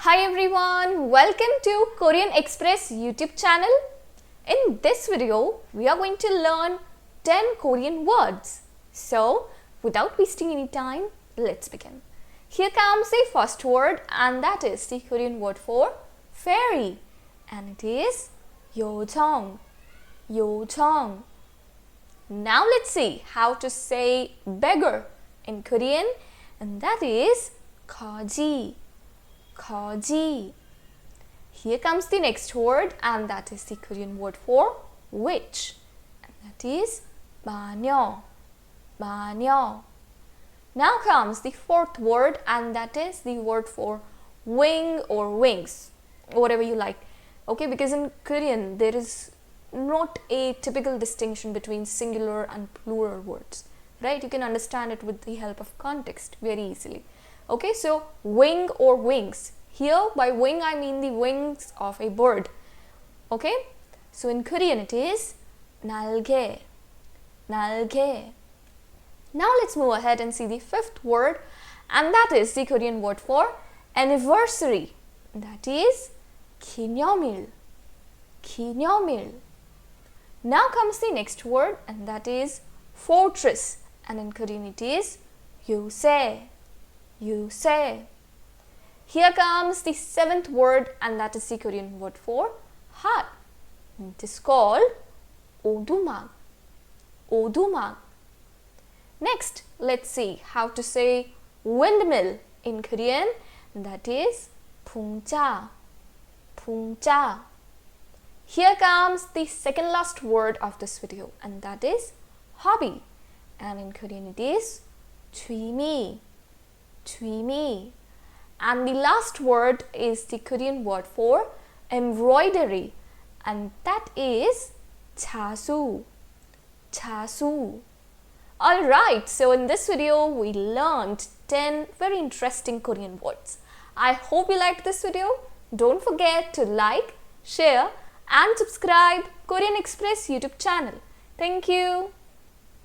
Hi everyone, welcome to Korean Express YouTube channel. In this video, we are going to learn 10 Korean words. So, without wasting any time, let's begin. Here comes the first word and that is the Korean word for fairy and it is 요정. 요정. Now let's see how to say beggar in Korean and that is 거지. 거지. Here comes the next word and that is the Korean word for witch and that is 마녀. 마녀. Now comes the fourth word and that is the word for wing or wings, whatever you like. Okay, because in Korean there is not a typical distinction between singular and plural words, right? You can understand it with the help of context very easily. Okay, so wing or wings. Here by wing I mean the wings of a bird. Okay, so in Korean it is 날개. 날개. Now let's move ahead and see the fifth word and that is the Korean word for anniversary. That is 기념일. 기념일. Now comes the next word and that is fortress and in Korean it is 요새. 요새. Here comes the seventh word and that is the Korean word for hut. It is called 오두막. 오두막. Next, let's see how to say windmill in Korean and that is 풍자. 풍자. Here comes the second last word of this video and that is hobby and in Korean it is 취미. 취미. And the last word is the Korean word for embroidery and that is 자수. 자수. Alright, so in this video we learned 10 very interesting Korean words. I hope you liked this video. Don't forget to like, share and subscribe Korean Express YouTube channel. Thank you.